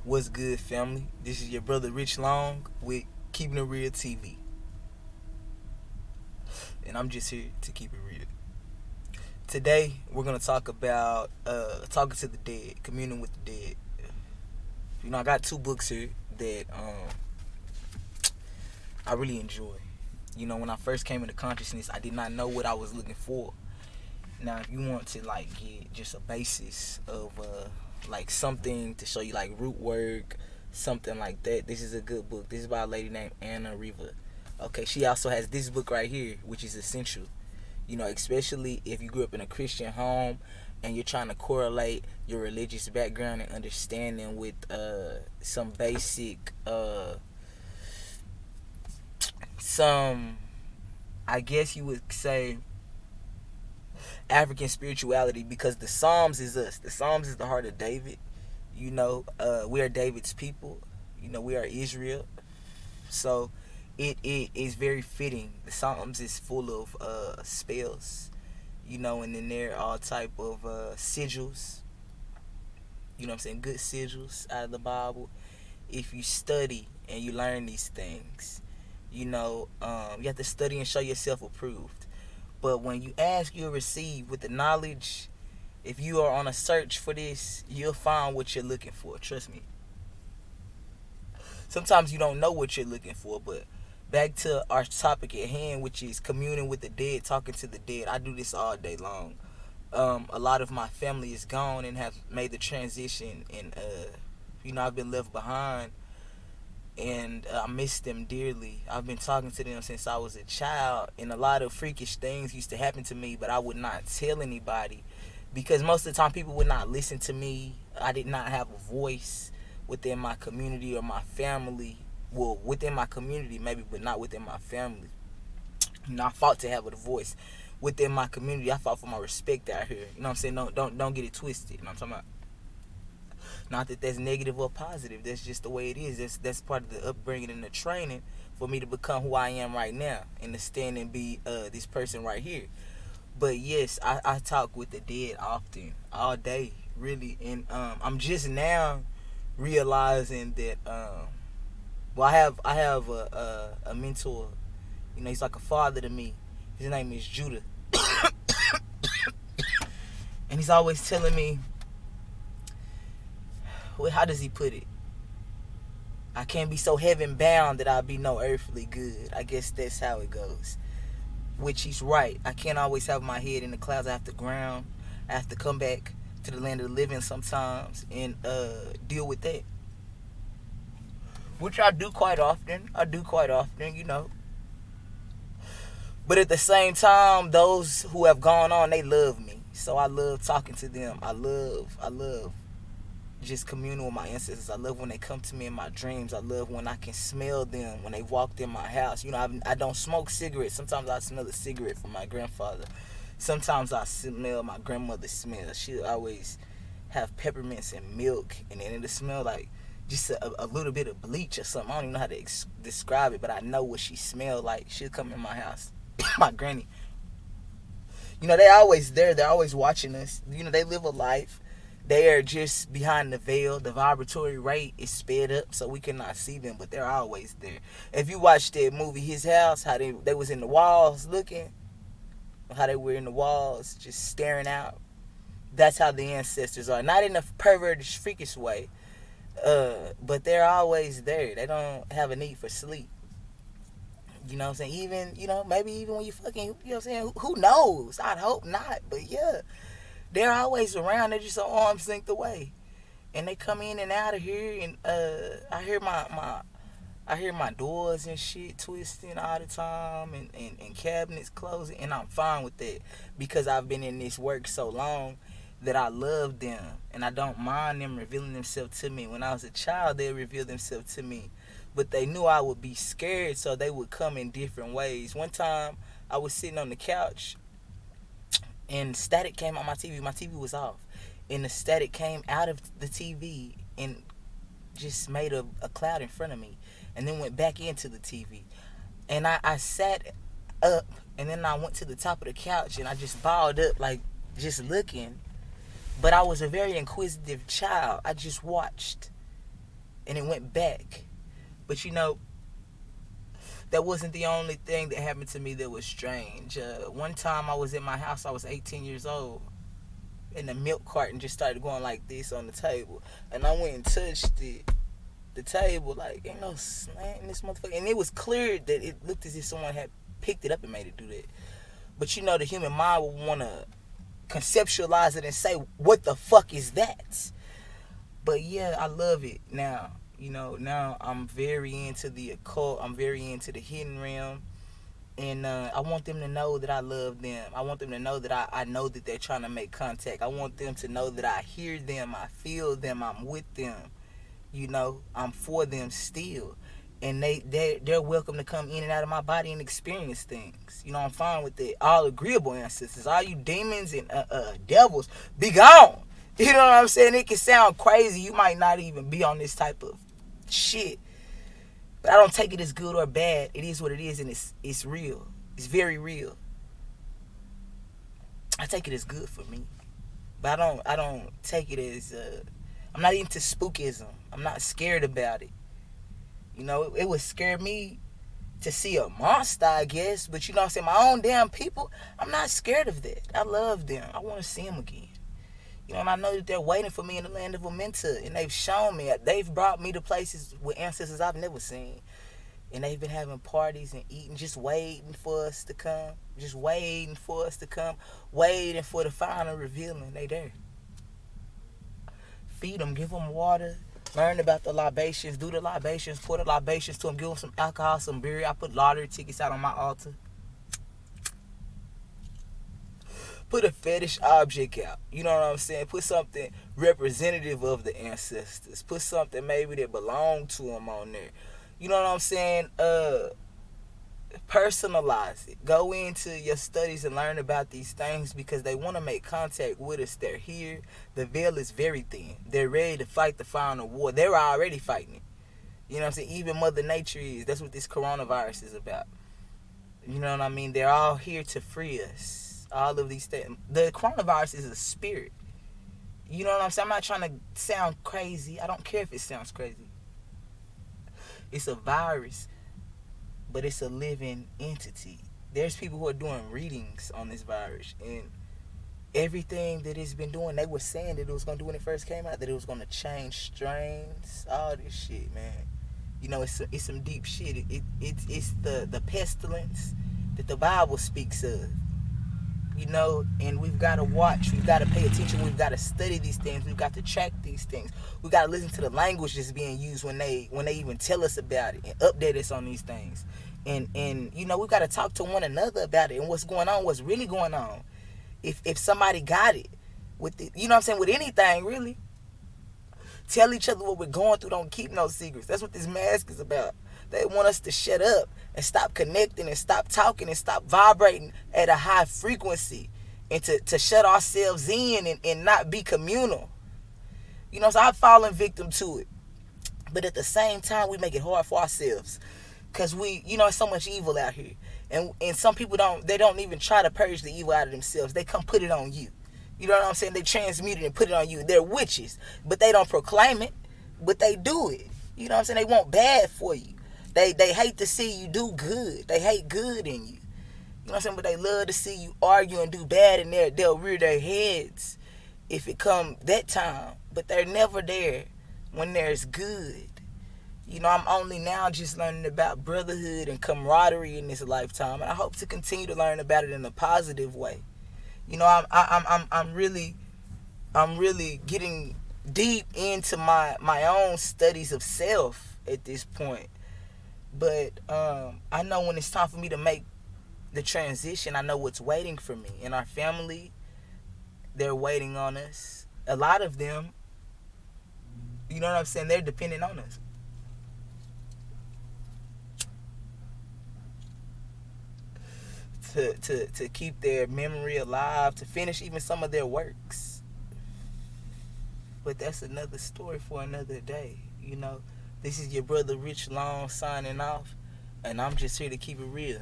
What's good, family? This is your brother Rich Long with Keeping It Real TV, and I'm just here to keep it real. Today, we're gonna talk about talking to the dead, communing with the dead. I got two books here that I really enjoy. When I first came into consciousness, I did not know what I was looking for. Now, if you want to get just a basis of something to show you root work, something like that, this is a good book. This is by a lady named Anna Riva. Okay, she also has this book right here, which is essential. Especially if you grew up in a Christian home and you're trying to correlate your religious background and understanding with some basic some, I guess you would say, African spirituality, because the Psalms is us. The Psalms is the heart of David. We are David's people. We are Israel. So it is very fitting. The Psalms is full of spells, and then there are all type of sigils. What I'm saying? Good sigils out of the Bible. If you study and you learn these things, you have to study and show yourself approved. But when you ask, you'll receive. With the knowledge, if you are on a search for this, you'll find what you're looking for. Trust me. Sometimes you don't know what you're looking for, but back to our topic at hand, which is communing with the dead, talking to the dead. I do this all day long. A lot of my family is gone and have made the transition, and I've been left behind, and I miss them dearly. I've been talking to them since I was a child, and a lot of freakish things used to happen to me, but I would not tell anybody because most of the time people would not listen to me. I did not have a voice within my community or my family. Well, within my community maybe, but not within my family. I fought to have a voice within my community. I fought for my respect out here. You know what I'm saying? Don't get it twisted. You know what I'm talking about? Not that that's negative or positive. That's just the way it is. That's part of the upbringing and the training for me to become who I am right now and to stand and be this person right here. But yes, I talk with the dead often, all day, really. And I'm just now realizing that I have a mentor. He's like a father to me. His name is Judah. And he's always telling me, well, how does he put it? I can't be so heaven bound that I'll be no earthly good. I guess that's how it goes. Which he's right. I can't always have my head in the clouds. I have to ground. I have to come back to the land of the living sometimes and deal with that. Which I do quite often. But at the same time, those who have gone on, they love me. So I love talking to them. I love just communing with my ancestors. I love when they come to me in my dreams. I love when I can smell them when they walked in my house. I don't smoke cigarettes. Sometimes I smell a cigarette from my grandfather. Sometimes I smell my grandmother's smell. She always have peppermints and milk, and then it'll smell like just a little bit of bleach or something. I don't even know how to describe it, but I know what she smelled like. She'll come in my house. My granny. They always there. They're always watching us. They live a life. They are just behind the veil. The vibratory rate is sped up so we cannot see them, but they're always there. If you watch that movie, His House, how they was in the walls looking, how they were in the walls just staring out, that's how the ancestors are. Not in a perverted, freakish way, but they're always there. They don't have a need for sleep. You know what I'm saying? Even, maybe even when you fucking, you know what I'm saying? Who knows? I'd hope not, but yeah. They're always around. They're just an arm's length away, and they come in and out of here. And I hear my doors and shit twisting all the time, and cabinets closing, and I'm fine with that because I've been in this work so long that I love them, and I don't mind them revealing themselves to me. When I was a child, they revealed themselves to me, but they knew I would be scared, so they would come in different ways. One time, I was sitting on the couch, and static came on my TV. My TV was off. And the static came out of the TV and just made a cloud in front of me. And then went back into the TV. And I sat up, and then I went to the top of the couch, and I just balled up, just looking. But I was a very inquisitive child. I just watched. and it went back. But that wasn't the only thing that happened to me that was strange. One time I was in my house, I was 18 years old, and the milk carton just started going like this on the table. And I went and touched the table, like, ain't no slant in this motherfucker. And it was clear that it looked as if someone had picked it up and made it do that. But the human mind would want to conceptualize it and say, what the fuck is that? But yeah, I love it now. Now I'm very into the occult. I'm very into the hidden realm. And I want them to know that I love them. I want them to know that I know that they're trying to make contact. I want them to know that I hear them. I feel them. I'm with them. I'm for them still. And they're welcome to come in and out of my body and experience things. I'm fine with it. All agreeable ancestors. All you demons and devils, be gone. You know what I'm saying? It can sound crazy. You might not even be on this type of shit. But I don't take it as good or bad. It is what it is, and it's real. It's very real. I take it as good for me. But I don't take it as I'm not into spookism. I'm not scared about it. It would scare me to see a monster, I guess. But what I'm saying? My own damn people, I'm not scared of that. I love them. I want to see them again. And I know that they're waiting for me in the land of Amenta. And they've shown me. They've brought me to places with ancestors I've never seen. And they've been having parties and eating, just waiting for us to come. Just waiting for us to come. Waiting for the final revealing. They there. Feed them. Give them water. Learn about the libations. Do the libations. Pour the libations to them. Give them some alcohol, some beer. I put lottery tickets out on my altar. Put a fetish object out. You know what I'm saying? Put something representative of the ancestors. Put something maybe that belonged to them on there. You know what I'm saying? Personalize it. Go into your studies and learn about these things because they want to make contact with us. They're here. The veil is very thin. They're ready to fight the final war. They're already fighting it. You know what I'm saying? Even Mother Nature is. That's what this coronavirus is about. You know what I mean? They're all here to free us. All of these things. The coronavirus is a spirit. You know what I'm saying? I'm not trying to sound crazy. I don't care if it sounds crazy. It's a virus, but it's a living entity. There's people who are doing readings on this virus, and everything that it's been doing, they were saying that it was going to do when it first came out, that it was going to change strains, all this shit, man. It's some deep shit. It's the pestilence that the Bible speaks of. And we've got to watch, we've got to pay attention, we've got to study these things, we've got to track these things, we've got to listen to the language that's being used when they even tell us about it and update us on these things. And we've got to talk to one another about it and what's going on, what's really going on. If somebody got it with it, with anything really, tell each other what we're going through. Don't keep no secrets. That's what this mask is about. They want us to shut up and stop connecting and stop talking and stop vibrating at a high frequency and to shut ourselves in and not be communal. So I've fallen victim to it. But at the same time, we make it hard for ourselves. Because it's so much evil out here. And some people don't even try to purge the evil out of themselves. They come put it on you. You know what I'm saying? They transmute it and put it on you. They're witches. But they don't proclaim it. But they do it. You know what I'm saying? They want bad for you. They hate to see you do good. They hate good in you. You know what I'm saying? But they love to see you argue and do bad, and they'll rear their heads if it come that time. But they're never there when there's good. I'm only now just learning about brotherhood and camaraderie in this lifetime, and I hope to continue to learn about it in a positive way. I'm really getting deep into my own studies of self at this point. But I know when it's time for me to make the transition, I know what's waiting for me. And our family, they're waiting on us. A lot of them, you know what I'm saying, they're dependent on us. To keep their memory alive, to finish even some of their works. But that's another story for another day, This is your brother Rich Long signing off, and I'm just here to keep it real.